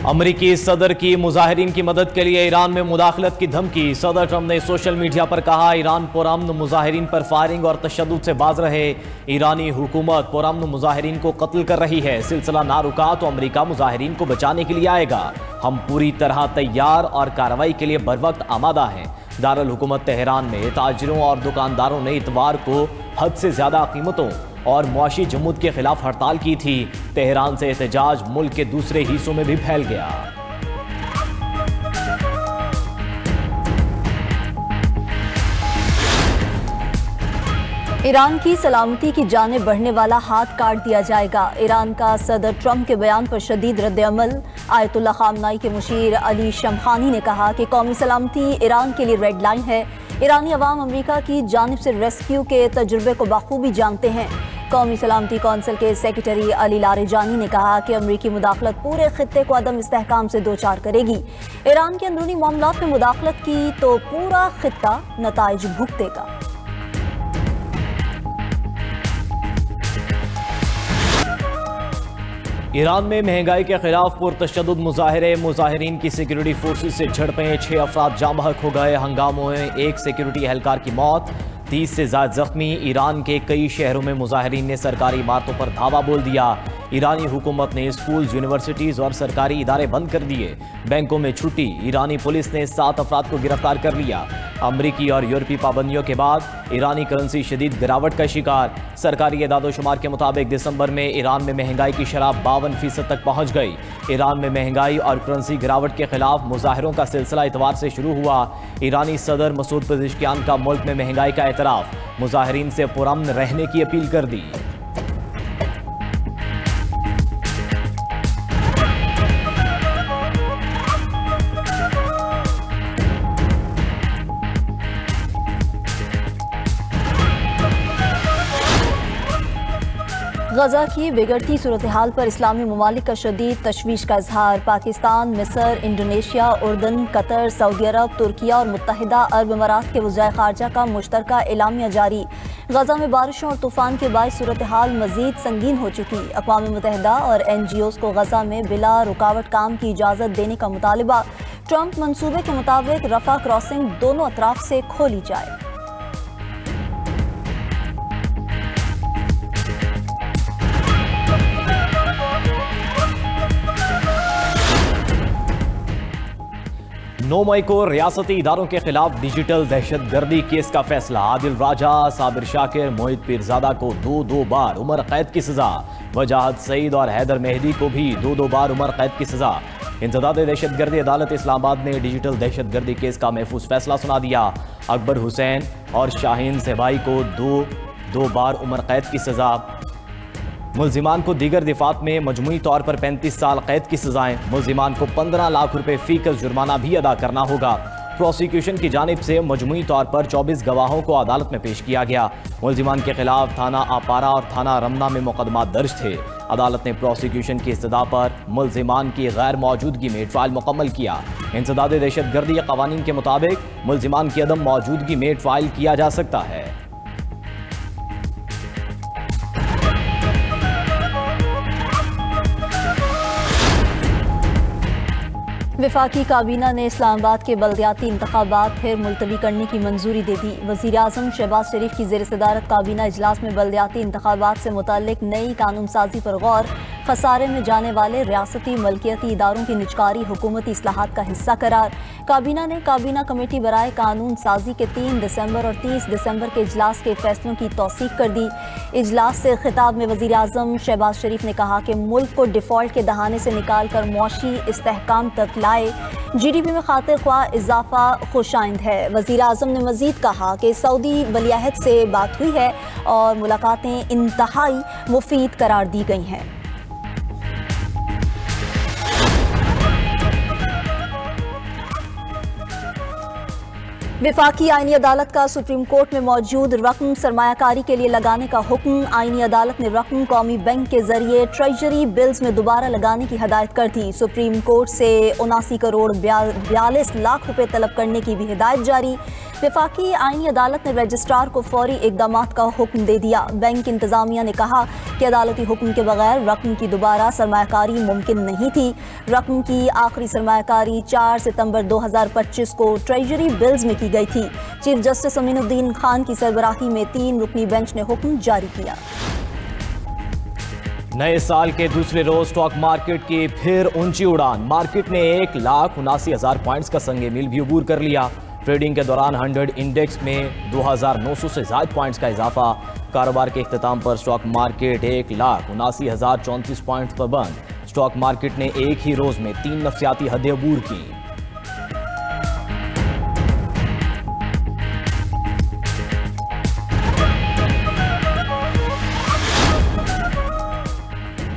अमरीकी सदर की मुजाहिरीन की मदद के लिए ईरान में मुदाखलत की धमकी। सदर ट्रंप ने सोशल मीडिया पर कहा, ईरान पुरअमन मुजाहिरीन पर फायरिंग और तशद्दुद से बाज रहे। ईरानी हुकूमत पुरअमन मुजाहिरीन को कत्ल कर रही है। सिलसिला ना रुका तो अमरीका मुजाहिरीन को बचाने के लिए आएगा। हम पूरी तरह तैयार और कार्रवाई के लिए बरवक्त आमादा हैं। दारुल हुकूमत तेहरान में ताजिरों और दुकानदारों ने इतवार को हद से ज्यादा कीमतों और मुआशी जमूद के खिलाफ हड़ताल की थी। तेहरान से एहतजाज मुल्क के दूसरे हिस्सों में भी फैल गया। ईरान की सलामती की जाने बढ़ने वाला हाथ काट दिया जाएगा। ईरान का सदर ट्रंप के बयान पर शदीद रद्द-ए-अमल। आयतुल्लाह खामनाई के मुशीर अली शमखानी ने कहा कि कौमी सलामती ईरान के लिए रेड लाइन है। ईरानी अवाम अमरीका की जानिब से रेस्क्यू के तजुर्बे को बखूबी जानते हैं। कौमी सलामती कौंसिल के सेक्रेटरी अली लारेजानी ने कहा कि अमरीकी मुदाखलत पूरे खित्ते को अदम इस्तेहकाम से दो चार करेगी। ईरान के अंदरूनी मामलात में मुदाखलत की तो पूरा खित्ता नताइज भुगतेगा। ईरान में महंगाई के खिलाफ पुरतशद्दुद मुजाहिरे, मुजाहिरीन की सिक्योरिटी फोर्सेस से झड़पें, 6 अफराद जाँ बहक हो गए। हंगामों में एक सिक्योरिटी एहलकार की मौत, 30 से ज्यादा जख्मी। ईरान के कई शहरों में मुजाहिरीन ने सरकारी इमारतों पर धावा बोल दिया। ईरानी हुकूमत ने स्कूल, यूनिवर्सिटीज और सरकारी इदारे बंद कर दिए। बैंकों में छुट्टी। ईरानी पुलिस ने 7 अफराद को गिरफ्तार कर लिया। अमरीकी और यूरोपीय पाबंदियों के बाद ईरानी करेंसी शदीद गिरावट का शिकार। सरकारी एदादोशुमार के मुताबिक दिसंबर में ईरान में महंगाई की शरह 52% तक पहुंच गई। ईरान में महंगाई और करेंसी गिरावट के खिलाफ मुजाहिरों का सिलसिला इतवार से शुरू हुआ। ईरानी सदर मसूद पेज़ेश्कियान का मुल्क में महंगाई का एतराफ, मुजाहिरीन से पुरअमन रहने की अपील कर दी। गजा की बिगड़ती सूरत हाल पर इस्लामी ममालिक का शदीद तशवीश का इजहार। पाकिस्तान, मिस्र, इंडोनेशिया, उर्दन, कतर, सऊदी अरब, तुर्किया और मुत्तहिदा अरब अमारात के वज़ीर ख़ारजा का मुश्तरका एलामिया जारी। गजा में बारिशों और तूफ़ान के बायस सूरत हाल मज़ीद संगीन हो चुकी। अक़वाम मुत्तहिदा और NGOs को गजा में बिला रुकावट काम की इजाज़त देने का मुतालिबा। ट्रंप मंसूबे के मुताबिक रफ़ा क्रॉसिंग दोनों अतराफ से खोली जाए। नौ मई को रियासती इदारों के खिलाफ डिजिटल दहशतगर्दी केस का फैसला। आदिल राजा, साबिर शाकिर, मोहित पीरजादा को 2-2 बार उम्र कैद की सजा। वजाहत सईद और हैदर मेहदी को भी 2-2 बार उम्र कैद की सजा। इंसदाद दहशतगर्दी अदालत इस्लामाबाद ने डिजिटल दहशतगर्दी केस का महफूज फैसला सुना दिया। अकबर हुसैन और शाहीन सहबाई को 2-2 बार उम्र कैद की सजा। मुल्जिमान को दीगर दिफात में मजमूई तौर पर 35 साल कैद की सजाएं। मुल्जिमान को 15 लाख रुपए फी का जुर्माना भी अदा करना होगा। प्रोसिक्यूशन की जानिब से मजमूई तौर पर 24 गवाहों को अदालत में पेश किया गया। मुल्जिमान के खिलाफ थाना आपारा और थाना रमना में मुकदमा दर्ज थे। अदालत ने प्रोसिक्यूशन की इस्तदा पर मुल्जिमान की गैर मौजूदगी में ट्रायल मुकम्मल किया। इंसदाद दहशतगर्दी कवानीन के मुताबिक मुल्जिमान की अदम मौजूदगी में ट्रायल किया जा सकता है। वफाकी काबीना ने इस्लामाबाद के बल्दियाती इंतखाबात फिर मुलतवी करने की मंजूरी दे दी। वज़ीर आज़म शहबाज शरीफ की ज़ेर सदारत काबीना इजलास में बल्दियाती इंतखाबात से मुतल्लिक नई कानून साजी पर गौर। खसारे में जाने वाले रियासती मलकियती इदारों की निजकारी हुकूमती इस्लाहात का हिस्सा करार। काबीना ने काबीना कमेटी बराए कानून साजी के 3 दिसंबर और 30 दिसंबर के इजलास के फैसलों की तौसीक कर दी। इजलास से खिताब में वज़ीर आज़म शहबाज शरीफ ने कहा कि मुल्क को डिफ़ॉल्ट के दहाने से निकाल कर मुआशी इस्तेहकाम तक लाए। GDP में खातिर ख्वाह इजाफा खुशाइंद है। वज़ीर आज़म ने मज़ीद कहा कि सऊदी वलीअहद से बात हुई है और मुलाकातें इंतहाई मुफीद करार दी गई हैं। वफाकी आईनी अदालत का सुप्रीम कोर्ट में मौजूद रकम सरमायाकारी के लिए लगाने का हुक्म। आईनी अदालत ने रकम कौमी बैंक के जरिए ट्रेजरी बिल्स में दोबारा लगाने की हदायत कर दी। सुप्रीम कोर्ट से 79 करोड़ 42 लाख रुपए तलब करने की भी हिदायत जारी। वफाकी आईनी अदालत ने रजिस्ट्रार को फौरी इकदामात का हुक्म दे दिया। बैंक इंतजामिया ने कहा कि अदालती हुक्म के बगैर रकम की दोबारा सरमायाकारी मुमकिन नहीं थी। रकम की आखिरी सरमायाकारी 4 सितंबर 2025 को ट्रेजरी बिल्स में की गई थी। चीफ जस्टिस अमीनुद्दीन खान की सरबराही में 3 रुकनी बेंच ने हुक्म जारी किया। नए साल के दूसरे रोज स्टॉक मार्केट की फिर ऊंची उड़ान। मार्केट ने 1,79,000 पॉइंट्स का संगे मील भी अबूर कर लिया। ट्रेडिंग के दौरान 100 इंडेक्स में 2,900 से ज्यादा पॉइंट्स का इजाफा। कारोबार के इख्तिताम पर स्टॉक मार्केट 1,79,034 पॉइंट्स पर बंद। स्टॉक मार्केट ने एक ही रोज में 3 नफ्सियाती हदें अबूर की।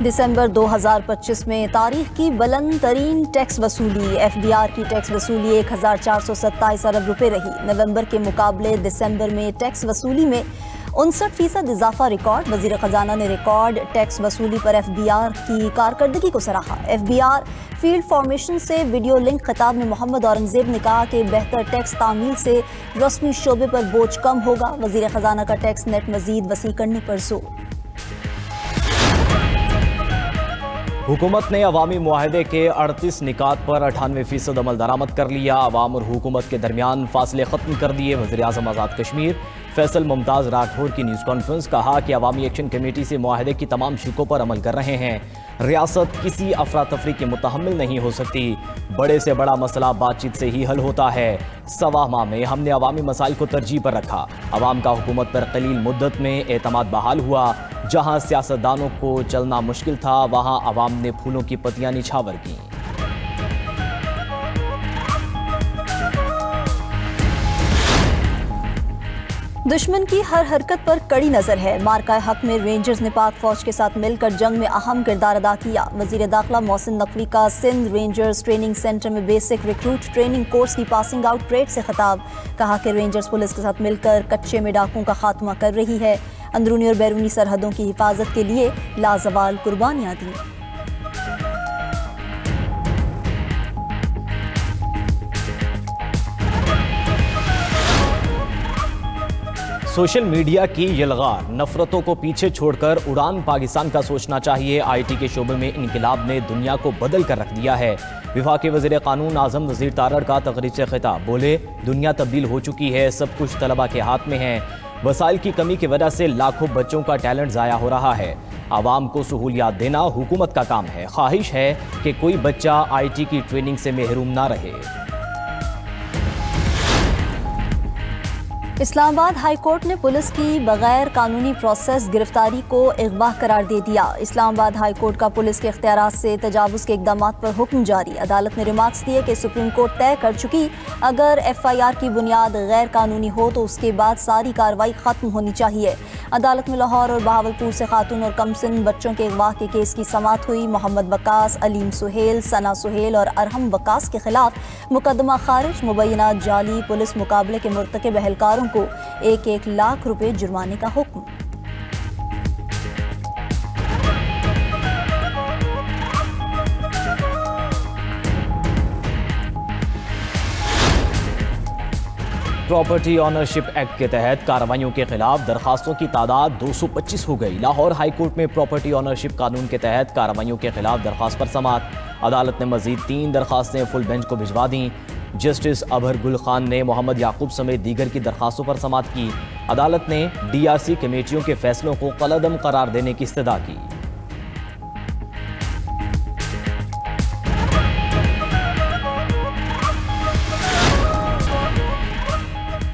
दिसंबर 2025 में तारीख की बुलंद तरीन टैक्स वसूली। FBR की टैक्स वसूली 1,427 अरब रुपए रही। नवंबर के मुकाबले दिसंबर में टैक्स वसूली में 59% इजाफा रिकॉर्ड। वजीर खजाना ने रिकॉर्ड टैक्स वसूली पर FBR की कारकर्दगी को सराहा। FBR फील्ड फॉर्मेशन से वीडियो लिंक खिताब में मोहम्मद औरंगजेब ने कहा कि बेहतर टैक्स तामील से रस्मी शोबे पर बोझ कम होगा। वजीर खजाना का टैक्स नेट मजीद वसी करने पर जोर। हुकूमत ने अवामी मुआहदे के 38 निकात पर 98% अमल दरामद कर लिया। अवाम और हुकूमत के दरमियान फासले खत्म कर दिए। वज़ीर आज़म आज़ाद कश्मीर फैसल मुमताज़ राठौर की न्यूज़ कॉन्फ्रेंस। कहा कि अवामी एक्शन कमेटी से मुआहदे की तमाम शिकों पर अमल कर रहे हैं। रियासत किसी अफरा तफरी के मुतहम्मिल नहीं हो सकती। बड़े से बड़ा मसला बातचीत से ही हल होता है। सवा माह में हमने अवामी मसाइल को तरजीह पर रखा। अवाम का हुकूमत पर कलील मुद्दत में एतमाद बहाल हुआ। जहां सियासतदानों को चलना मुश्किल था, वहां अवाम ने फूलों की पत्तियां निछावर की। दुश्मन की हर हरकत पर कड़ी नजर है। मार्का हक में रेंजर्स ने पाक फौज के साथ मिलकर जंग में अहम किरदार अदा किया। वजीर दाखिला मोहसिन नकवी का सिंध रेंजर्स ट्रेनिंग सेंटर में बेसिक रिक्रूट ट्रेनिंग कोर्स की पासिंग आउट परेड से खिताब। कहा कि रेंजर्स पुलिस के साथ मिलकर कच्चे में डाकुओं का खात्मा कर रही है। अंदरूनी और बैरूनी सरहदों की हिफाजत के लिए लाजवाल कुर्बानियां दी। सोशल मीडिया की यलगार नफरतों को पीछे छोड़कर उड़ान पाकिस्तान का सोचना चाहिए। IT के शोबे में इनकलाब ने दुनिया को बदल कर रख दिया है। विफाकी वज़ीर कानून आज़म नज़ीर तारड़ का तकरीर से खिताब। बोले, दुनिया तब्दील हो चुकी है, सब कुछ तलबा के हाथ में है। वसाइल की कमी की वजह से लाखों बच्चों का टैलेंट ज़ाया हो रहा है। आवाम को सहूलियात देना हुकूमत का काम है। ख्वाहिश है कि कोई बच्चा IT की ट्रेनिंग से महरूम ना रहे। इस्लामाबाद हाई कोर्ट ने पुलिस की बगैर कानूनी प्रोसेस गिरफ्तारी को इग़वा करार दे दिया। इस्लामाबाद हाई कोर्ट का पुलिस के इख्तियारात से तजावुज़ के इक़दामात पर हुक्म जारी। अदालत ने रिमार्क्स दिए कि सुप्रीम कोर्ट तय कर चुकी अगर FIR की बुनियाद गैर कानूनी हो तो उसके बाद सारी कार्रवाई ख़त्म होनी चाहिए। अदालत में लाहौर और बहावलपुर से खातून और कमसिन बच्चों के अगवा के केस की समाअत हुई। मोहम्मद वकास, अलीम सुहेल, सना सुहेल और अरहम वकास के खिलाफ मुकदमा खारिज। मुबैनात जाली पुलिस मुकाबले के मुर्तकिब एहलकारों को 1-1 लाख रुपए जुर्माने का हुक्म। प्रॉपर्टी ऑनरशिप एक्ट के तहत कार्रवाइयों के खिलाफ दरखास्तों की तादाद 225 हो गई। लाहौर हाई कोर्ट में प्रॉपर्टी ऑनरशिप कानून के तहत कार्रवाइयों के खिलाफ दरखास्त पर समाअत। अदालत ने मजीद 3 दरखास्तें फुल बेंच को भिजवा दी। जस्टिस अबहर गुल खान ने मोहम्मद याकूब समेत दीगर की दरखास्तों पर समाअत की। अदालत ने DRC कमेटियों के फैसलों को कलअदम करार देने की इस्तदा की।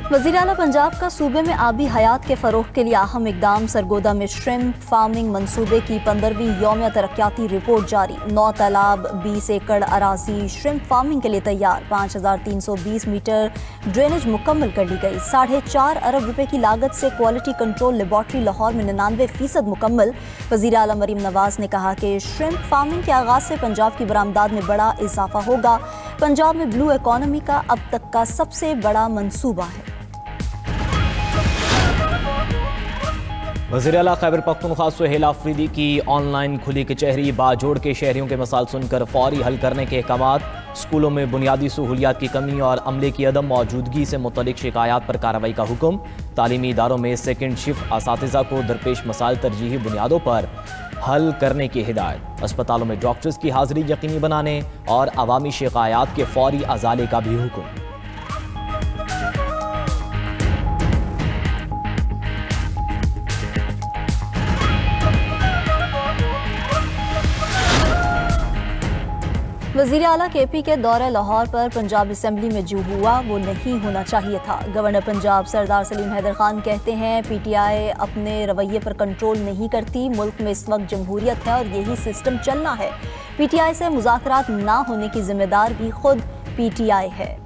वज़ीर आला पंजाब का सूबे में आबी हयात के फ़रोग़ के लिए अहम इक़दाम। सरगोदा में श्रिम्प फार्मिंग मनसूबे की 15वीं यौमिया तरक्याती रिपोर्ट जारी। 9 तालाब 20 एकड़ अराजी श्रिम्प फार्मिंग के लिए तैयार। 5320 मीटर ड्रेनेज मुकम्मल कर ली गई। 4.5 अरब रुपए की लागत से क्वालिटी कंट्रोल लेबॉर्ट्री लाहौर में 99% मुकम्मल। वज़ीर आला मरीम नवाज ने कहा कि श्रिम्प फार्मिंग के आगाज़ से पंजाब की बरामदात में बड़ा इजाफा होगा। पंजाब में ब्लू इकॉनमी का अब तक का सबसे बड़ा मंसूबा है। वज़ीर आला खैबर पख्तूनख्वा सुहेल आफरीदी की ऑनलाइन खुली कचहरी, बाजोड़ के शहरियों के मसाइल सुनकर फौरी हल करने के अहकाम। स्कूलों में बुनियादी सहूलियात की कमी और अमले की अदम मौजूदगी से मुतल्लिक शिकायत पर कार्रवाई का हुक्म। तालीमी इदारों में सेकेंड शिफ्ट असातिज़ा को दरपेश मसाइल तरजीही बुनियादों पर हल करने की हिदायत। अस्पतालों में डॉक्टर्स की हाजिरी यकीनी बनाने और अवामी शिकायत के फौरी अजाले का भी हुक्म। वज़ीर आला KP के दौरे लाहौर पर पंजाब असम्बली में जो हुआ वो नहीं होना चाहिए था। गवर्नर पंजाब सरदार सलीम हैदर खान कहते हैं PTI अपने रवैये पर कंट्रोल नहीं करती। मुल्क में इस वक्त जमहूरियत है और यही सिस्टम चलना है। PTI से मुज़ाकरात ना होने की जिम्मेदार भी खुद PTI है।